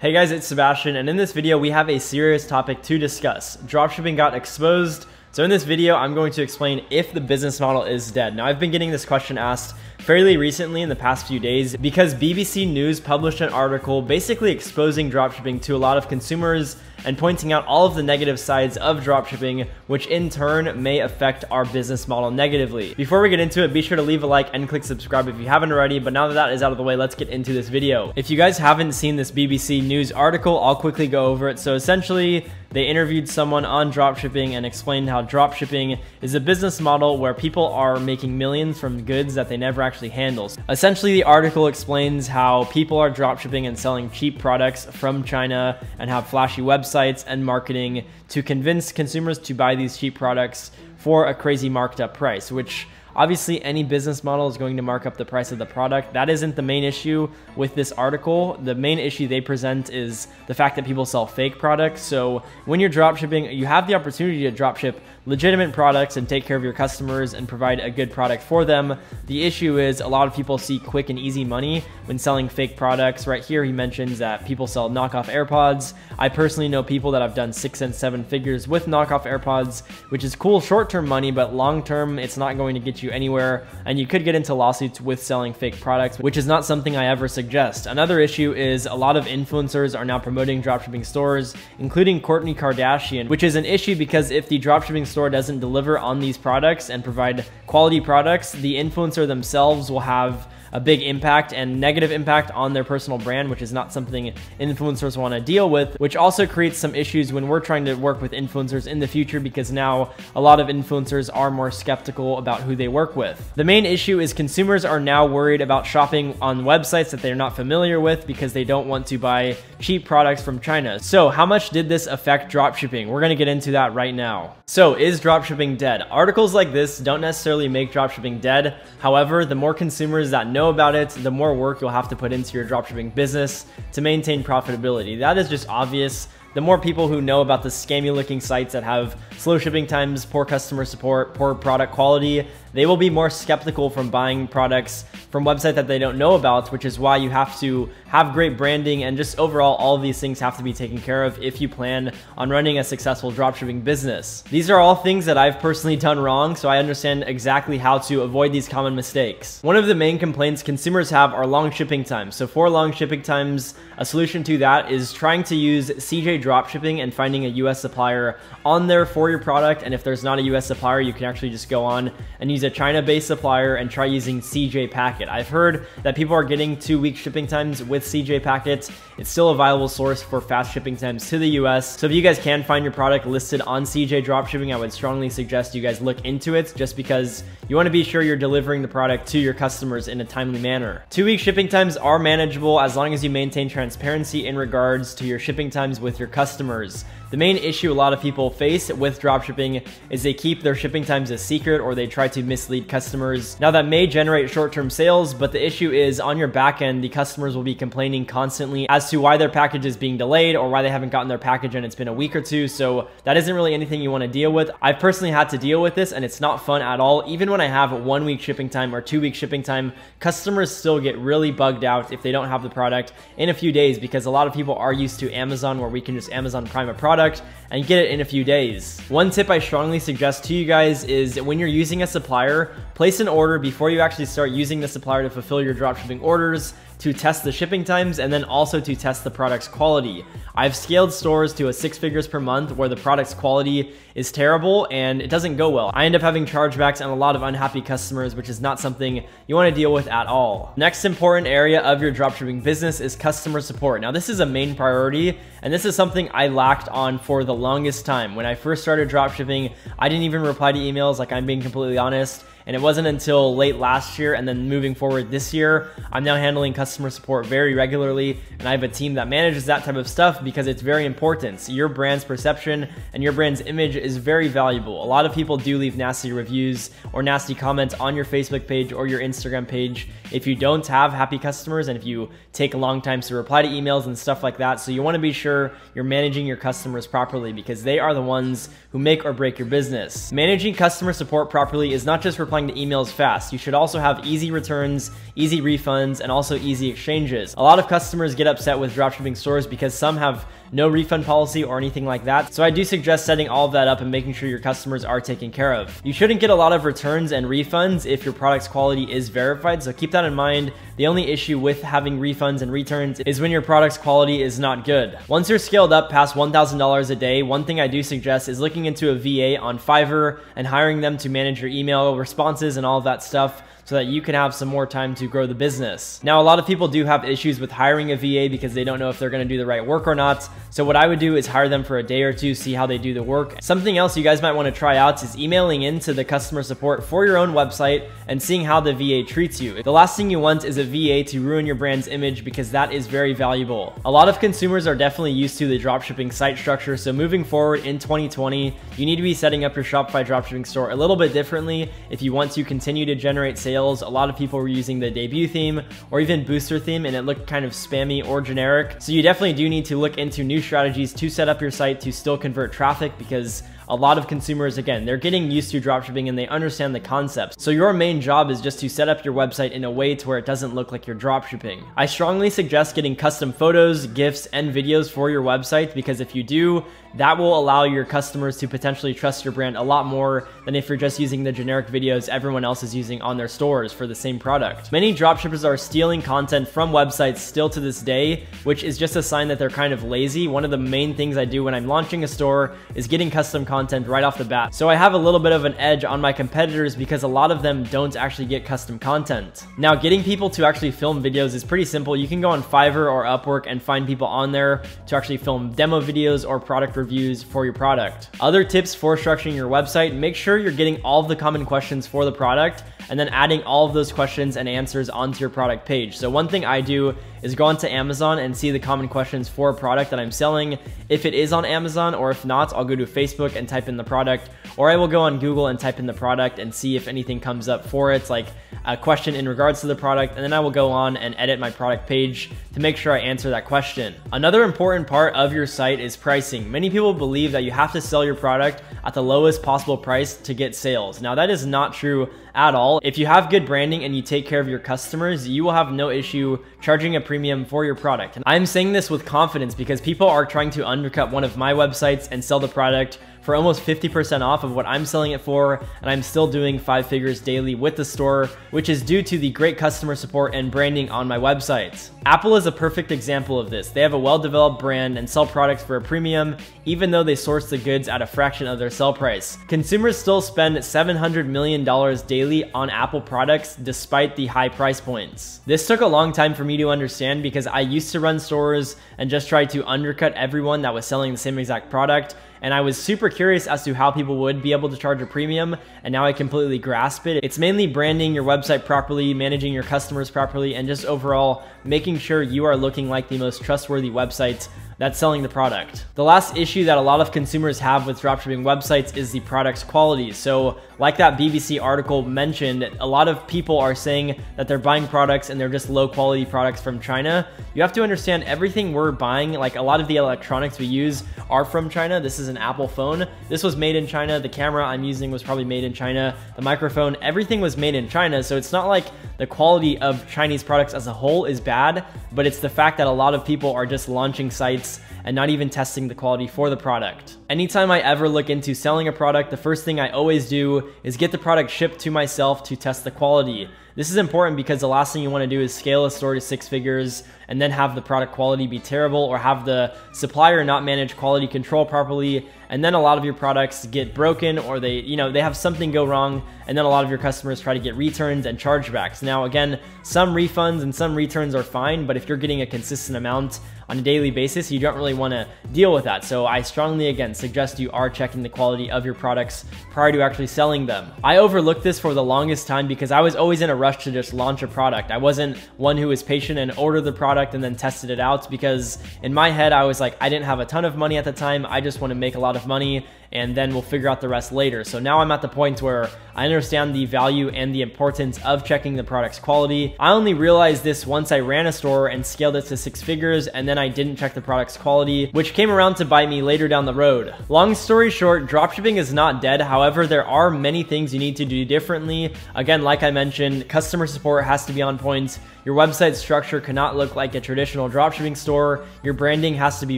Hey guys, it's Sebastian, and in this video we have a serious topic to discuss. Dropshipping got exposed. So in this video, I'm going to explain if the business model is dead. Now, I've been getting this question asked fairly recently in the past few days because BBC News published an article basically exposing dropshipping to a lot of consumers and pointing out all of the negative sides of dropshipping, which in turn may affect our business model negatively. Before we get into it, be sure to leave a like and click subscribe if you haven't already, but now that that is out of the way, let's get into this video. If you guys haven't seen this BBC News article, I'll quickly go over it. So essentially, they interviewed someone on dropshipping and explained how dropshipping is a business model where people are making millions from goods that they never actually handle. Essentially, the article explains how people are dropshipping and selling cheap products from China and have flashy websites and marketing to convince consumers to buy these cheap products for a crazy marked up price, which obviously any business model is going to mark up the price of the product. That isn't the main issue with this article. The main issue they present is the fact that people sell fake products. So when you're dropshipping, you have the opportunity to dropship legitimate products and take care of your customers and provide a good product for them. The issue is a lot of people see quick and easy money when selling fake products. Right here, he mentions that people sell knockoff AirPods. I personally know people that have done 6 and 7 figures with knockoff AirPods, which is cool short-term money, but long-term, it's not going to get you anywhere, and you could get into lawsuits with selling fake products, which is not something I ever suggest. Another issue is a lot of influencers are now promoting dropshipping stores, including Kourtney Kardashian, which is an issue because if the dropshipping store doesn't deliver on these products and provide quality products, the influencer themselves will have a big impact and negative impact on their personal brand, which is not something influencers want to deal with, which also creates some issues when we're trying to work with influencers in the future because now a lot of influencers are more skeptical about who they work with. The main issue is consumers are now worried about shopping on websites that they're not familiar with because they don't want to buy cheap products from China. So how much did this affect dropshipping? We're going to get into that right now. So is dropshipping dead? Articles like this don't necessarily make dropshipping dead. However, the more consumers that know about it, the more work you'll have to put into your dropshipping business to maintain profitability. That is just obvious. The more people who know about the scammy looking sites that have slow shipping times, poor customer support, poor product quality, they will be more skeptical from buying products from websites that they don't know about, which is why you have to have great branding and just overall all of these things have to be taken care of if you plan on running a successful dropshipping business. These are all things that I've personally done wrong, so I understand exactly how to avoid these common mistakes. One of the main complaints consumers have are long shipping times. So for long shipping times, a solution to that is trying to use CJ Dropshipping and finding a US supplier on there for your product. And if there's not a US supplier, you can actually just go on and use a China-based supplier and try using CJ Packet. I've heard that people are getting 2-week shipping times with CJ Packet. It's still a viable source for fast shipping times to the US. So if you guys can find your product listed on CJ Dropshipping, I would strongly suggest you guys look into it just because you want to be sure you're delivering the product to your customers in a timely manner. 2-week shipping times are manageable as long as you maintain transparency in regards to your shipping times with your customers. The main issue a lot of people face with dropshipping is they keep their shipping times a secret or they try to mislead customers. Now that may generate short-term sales, but the issue is on your back end, the customers will be complaining constantly as to why their package is being delayed or why they haven't gotten their package and it's been a week or two. So that isn't really anything you want to deal with. I've personally had to deal with this and it's not fun at all. Even when I have a 1-week shipping time or 2-week shipping time, customers still get really bugged out if they don't have the product in a few days because a lot of people are used to Amazon where we can just Amazon Prime a product and get it in a few days. One tip I strongly suggest to you guys is when you're using a supplier, place an order before you actually start using the supplier to fulfill your dropshipping orders, to test the shipping times, and then also to test the product's quality. I've scaled stores to a 6 figures per month where the product's quality is terrible and it doesn't go well. I end up having chargebacks and a lot of unhappy customers, which is not something you want to deal with at all. Next important area of your dropshipping business is customer support. Now this is a main priority and this is something I lacked on for the longest time. When I first started dropshipping, I didn't even reply to emails, like I'm being completely honest. And it wasn't until late last year and then moving forward this year, I'm now handling customer support very regularly. And I have a team that manages that type of stuff because it's very important. So your brand's perception and your brand's image is very valuable. A lot of people do leave nasty reviews or nasty comments on your Facebook page or your Instagram page if you don't have happy customers and if you take a long time to reply to emails and stuff like that. So you want to be sure you're managing your customers properly because they are the ones who make or break your business. Managing customer support properly is not just replying replying to emails fast. You should also have easy returns, easy refunds, and also easy exchanges. A lot of customers get upset with dropshipping stores because some have no refund policy or anything like that. So I do suggest setting all of that up and making sure your customers are taken care of. You shouldn't get a lot of returns and refunds if your product's quality is verified, so keep that in mind. The only issue with having refunds and returns is when your product's quality is not good. Once you're scaled up past $1,000 a day, one thing I do suggest is looking into a VA on Fiverr and hiring them to manage your email responses and all of that stuff, so that you can have some more time to grow the business. Now, a lot of people do have issues with hiring a VA because they don't know if they're gonna do the right work or not. So what I would do is hire them for a day or two, see how they do the work. Something else you guys might wanna try out is emailing into the customer support for your own website and seeing how the VA treats you. The last thing you want is a VA to ruin your brand's image, because that is very valuable. A lot of consumers are definitely used to the dropshipping site structure, so moving forward in 2020, you need to be setting up your Shopify dropshipping store a little bit differently if you want to continue to generate sales. A lot of people were using the debut theme or even booster theme, and it looked kind of spammy or generic. So you definitely do need to look into new strategies to set up your site to still convert traffic, because a lot of consumers, again, they're getting used to dropshipping and they understand the concepts. So your main job is just to set up your website in a way to where it doesn't look like you're dropshipping. I strongly suggest getting custom photos, GIFs, and videos for your website, because if you do, that will allow your customers to potentially trust your brand a lot more than if you're just using the generic videos everyone else is using on their stores for the same product. Many dropshippers are stealing content from websites still to this day, which is just a sign that they're kind of lazy. One of the main things I do when I'm launching a store is getting custom content right off the bat. So I have a little bit of an edge on my competitors because a lot of them don't actually get custom content. Now, getting people to actually film videos is pretty simple. You can go on Fiverr or Upwork and find people on there to actually film demo videos or product reviews for your product. Other tips for structuring your website: make sure you're getting all of the common questions for the product and then adding all of those questions and answers onto your product page. So one thing I do is go onto Amazon and see the common questions for a product that I'm selling. If it is on Amazon, or if not, I'll go to Facebook and type in the product, or I will go on Google and type in the product and see if anything comes up for it, like a question in regards to the product, and then I will go on and edit my product page to make sure I answer that question. Another important part of your site is pricing. Many people believe that you have to sell your product at the lowest possible price to get sales. Now, that is not true at all. If you have good branding and you take care of your customers, you will have no issue charging a premium for your product. And I'm saying this with confidence because people are trying to undercut one of my websites and sell the product for almost 50% off of what I'm selling it for, and I'm still doing 5 figures daily with the store, which is due to the great customer support and branding on my website. Apple is a perfect example of this. They have a well-developed brand and sell products for a premium, even though they source the goods at a fraction of their sell price. Consumers still spend $700 million daily on Apple products despite the high price points. This took a long time for me to understand because I used to run stores and just try to undercut everyone that was selling the same exact product. And I was super curious as to how people would be able to charge a premium, and now I completely grasp it. It's mainly branding your website properly, managing your customers properly, and just overall making sure you are looking like the most trustworthy website that's selling the product. The last issue that a lot of consumers have with dropshipping websites is the product's quality. So like that BBC article mentioned, a lot of people are saying that they're buying products and they're just low quality products from China. You have to understand, everything we're buying, like a lot of the electronics we use are from China. This is an Apple phone. This was made in China. The camera I'm using was probably made in China. The microphone, everything was made in China. So it's not like the quality of Chinese products as a whole is bad, but it's the fact that a lot of people are just launching sites and not even testing the quality for the product. Anytime I ever look into selling a product, the first thing I always do is get the product shipped to myself to test the quality. This is important because the last thing you want to do is scale a store to 6 figures and then have the product quality be terrible, or have the supplier not manage quality control properly, and then a lot of your products get broken, or they have something go wrong, and then a lot of your customers try to get returns and chargebacks. Now again, some refunds and some returns are fine, but if you're getting a consistent amount on a daily basis, you don't really want to deal with that. So I strongly, again, suggest you are checking the quality of your products prior to actually selling them. I overlooked this for the longest time because I was always in a rush to just launch a product. I wasn't one who was patient and ordered the product and then tested it out, because in my head I was like, I didn't have a ton of money at the time. I just want to make a lot of money and then we'll figure out the rest later. So now I'm at the point where I understand the value and the importance of checking the product's quality. I only realized this once I ran a store and scaled it to 6 figures, and then I didn't check the product's quality, which came around to bite me later down the road. Long story short, dropshipping is not dead. However, there are many things you need to do differently. Again, like I mentioned, customer support has to be on point. Your website structure cannot look like a traditional dropshipping store. Your branding has to be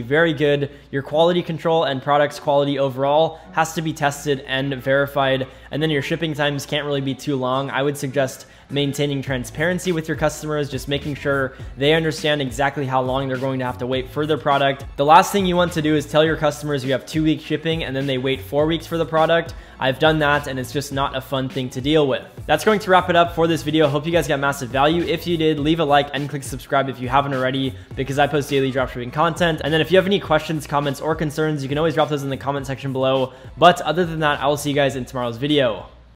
very good. Your quality control and product's quality overall has to be tested and verified. And then your shipping times can't really be too long. I would suggest maintaining transparency with your customers, just making sure they understand exactly how long they're going to have to wait for their product. The last thing you want to do is tell your customers you have 2-week shipping and then they wait 4 weeks for the product. I've done that and it's just not a fun thing to deal with. That's going to wrap it up for this video. Hope you guys got massive value. If you did, leave a like and click subscribe if you haven't already, because I post daily dropshipping content. And then if you have any questions, comments, or concerns, you can always drop those in the comment section below. But other than that, I will see you guys in tomorrow's video.